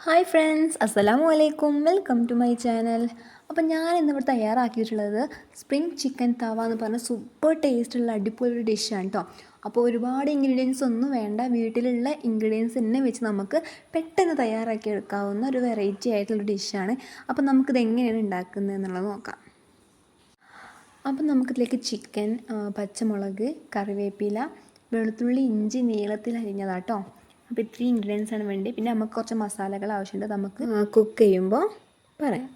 Hi friends, അസ്സലാമു അലൈക്കും. Welcome to my channel. അപ്പോൾ ഞാൻ ഇന്നിവിടെ തയ്യാറാക്കിയിട്ടുള്ളത് സ്പ്രിംഗ് ചിക്കൻ തവ എന്ന് പറഞ്ഞ സൂപ്പർ ടേസ്റ്റുള്ള അടിപൊളി ഒരു ഡിഷാണ് കേട്ടോ. അപ്പോൾ ഒരുപാട് ഇൻഗ്രീഡിയൻസ് ഒന്നും വേണ്ട, വീട്ടിലുള്ള ഇൻഗ്രീഡിയൻസ് തന്നെ വെച്ച് നമുക്ക് പെട്ടെന്ന് തയ്യാറാക്കി എടുക്കാവുന്ന ഒരു വെറൈറ്റി ആയിട്ടുള്ള ഡിഷാണ്. അപ്പോൾ നമുക്കിത് എങ്ങനെയാണ് ഉണ്ടാക്കുന്നത് എന്നുള്ളത് നോക്കാം. അപ്പം നമുക്കിതിലേക്ക് ചിക്കൻ, പച്ചമുളക്, കറിവേപ്പില, വെളുത്തുള്ളി, ഇഞ്ചി നീളത്തിൽ അരിഞ്ഞതാട്ടോ. അപ്പോൾ ഇത്രയും ഇൻഗ്രീഡിയൻസ് ആണ് വേണ്ടി. പിന്നെ നമുക്ക് കുറച്ച് മസാലകൾ ആവശ്യമുണ്ട്, നമുക്ക് കുക്ക് ചെയ്യുമ്പോൾ പറയാം.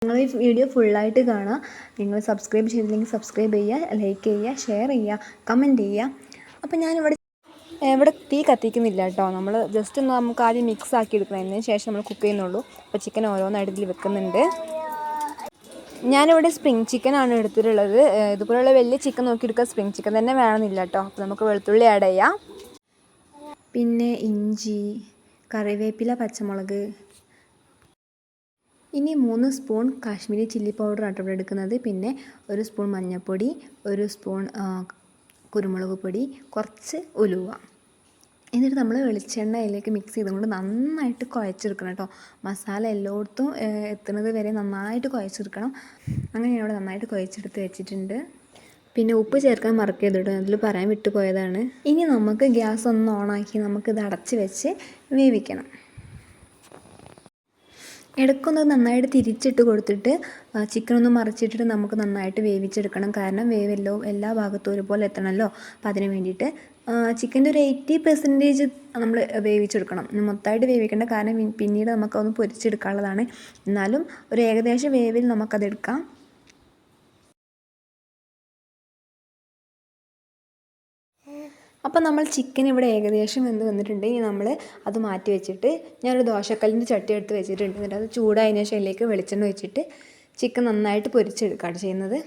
നിങ്ങൾ ഈ വീഡിയോ ഫുള്ളായിട്ട് കാണുക. നിങ്ങൾ സബ്സ്ക്രൈബ് ചെയ്തില്ലെങ്കിൽ സബ്സ്ക്രൈബ് ചെയ്യുക, ലൈക്ക് ചെയ്യുക, ഷെയർ ചെയ്യുക, കമൻറ്റ് ചെയ്യുക. അപ്പോൾ ഇവിടെ തീ കത്തിക്കുന്നില്ല കേട്ടോ. നമ്മൾ ജസ്റ്റ് ഒന്ന് നമുക്ക് ആദ്യം മിക്സ് ആക്കി എടുക്കുന്നതിന് ശേഷം നമ്മൾ കുക്ക് ചെയ്യുന്നുള്ളൂ. അപ്പോൾ ചിക്കൻ ഓരോന്നായിട്ട് ഇതിൽ വെക്കുന്നുണ്ട്. ഞാനിവിടെ സ്പ്രിംഗ് ചിക്കനാണ് എടുത്തിട്ടുള്ളത്. ഇതുപോലുള്ള വലിയ ചിക്കൻ നോക്കിയെടുക്കുക, സ്പ്രിംഗ് ചിക്കൻ തന്നെ വേണമെന്നില്ല കേട്ടോ. അപ്പോൾ നമുക്ക് വെളുത്തുള്ളി ആഡ് ചെയ്യാം, പിന്നെ ഇഞ്ചി, കറിവേപ്പില, പച്ചമുളക്. ഇനി 3 സ്പൂൺ കാശ്മീരി ചില്ലി പൗഡർ ആട്ടോ ഇവിടെ എടുക്കുന്നത്. പിന്നെ 1 സ്പൂൺ മഞ്ഞൾപ്പൊടി, 1 സ്പൂൺ കുരുമുളക് പൊടി, കുറച്ച് ഉലുവ. എന്നിട്ട് നമ്മൾ വെളിച്ചെണ്ണ അതിലേക്ക് മിക്സ് ചെയ്തുകൊണ്ട് നന്നായിട്ട് കുഴച്ചെടുക്കണം കേട്ടോ. മസാല എല്ലായിടത്തും എത്തുന്നത് വരെ നന്നായിട്ട് കുഴച്ചെടുക്കണം. അങ്ങനെ ഞാൻ ഇവിടെ നന്നായിട്ട് കുഴച്ചെടുത്ത് വെച്ചിട്ടുണ്ട്. പിന്നെ ഉപ്പ് ചേർക്കാൻ മറക്കരുത് കേട്ടോ, അതിൽ പറയാൻ വിട്ടുപോയതാണ്. ഇനി നമുക്ക് ഗ്യാസ് ഒന്ന് ഓണാക്കി നമുക്കിത് അടച്ച് വെച്ച് വേവിക്കണം. ഇടയ്ക്കൊന്ന് നന്നായിട്ട് തിരിച്ചിട്ട് കൊടുത്തിട്ട് ചിക്കൻ ഒന്ന് മറിച്ചിട്ടിട്ട് നമുക്ക് നന്നായിട്ട് വേവിച്ചെടുക്കണം. കാരണം വേവെല്ലോ എല്ലാ ഭാഗത്തും ഒരുപോലെ എത്തണമല്ലോ. അപ്പോൾ അതിന് വേണ്ടിയിട്ട് ചിക്കൻ്റെ ഒരു 80% നമ്മൾ വേവിച്ചെടുക്കണം. മൊത്തമായിട്ട് വേവിക്കേണ്ട, കാരണം പിന്നീട് നമുക്കതൊന്ന് പൊരിച്ചെടുക്കാനുള്ളതാണ്. എന്നാലും ഒരു ഏകദേശം വേവിൽ നമുക്കതെടുക്കാം. അപ്പോൾ നമ്മൾ ചിക്കൻ ഇവിടെ ഏകദേശം വന്നിട്ടുണ്ട്. ഇനി നമ്മൾ അത് മാറ്റി വെച്ചിട്ട് ഞാനൊരു ദോശക്കല്ലിൻ്റെ ചട്ടി എടുത്ത് വെച്ചിട്ടുണ്ട്. എന്നിട്ട് അത് ചൂടായതിനു ശേഷം അതിലേക്ക് വെളിച്ചെണ്ണ വെച്ചിട്ട് ചിക്കൻ നന്നായിട്ട് പൊരിച്ചെടുക്കുകയാണ് ചെയ്യുന്നത്.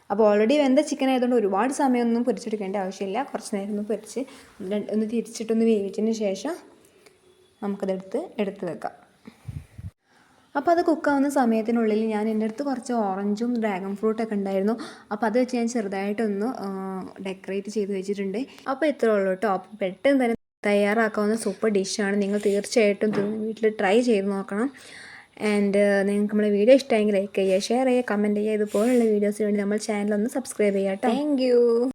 അപ്പോൾ ഓൾറെഡി വെന്ത ചിക്കൻ ആയതുകൊണ്ട് ഒരുപാട് സമയമൊന്നും പൊരിച്ചെടുക്കേണ്ട ആവശ്യമില്ല. കുറച്ച് നേരം ഒന്ന് പൊരിച്ച് ഒന്ന് തിരിച്ചിട്ടൊന്ന് വേവിച്ചതിന് ശേഷം എടുത്ത് വെക്കാം. അപ്പോൾ അത് കുക്കാവുന്ന സമയത്തിനുള്ളിൽ ഞാൻ എൻ്റെ അടുത്ത് കുറച്ച് ഓറഞ്ചും ഡ്രാഗൺ ഫ്രൂട്ടൊക്കെ ഉണ്ടായിരുന്നു. അപ്പോൾ അത് വെച്ച് ഞാൻ ചെറുതായിട്ടൊന്ന് ഡെക്കറേറ്റ് ചെയ്ത് വെച്ചിട്ടുണ്ട്. അപ്പോൾ ഇത്രേ ഉള്ളൂ കേട്ടോ. അപ്പോൾ പെട്ടെന്ന് തന്നെ തയ്യാറാക്കാവുന്ന സൂപ്പർ ഡിഷാണ്. നിങ്ങൾ തീർച്ചയായിട്ടും വീട്ടിൽ ട്രൈ ചെയ്ത് നോക്കണം. ആൻഡ് നിങ്ങൾക്ക് നമ്മുടെ വീഡിയോ ഇഷ്ടമായെങ്കിൽ ലൈക്ക് ചെയ്യുക, ഷെയർ ചെയ്യുക, കമൻറ്റ് ചെയ്യുക. ഇതുപോലുള്ള വീഡിയോസിന് വേണ്ടി നമ്മൾ ചാനലൊന്ന് സബ്സ്ക്രൈബ് ചെയ്യുക കേട്ടോ. Thank you.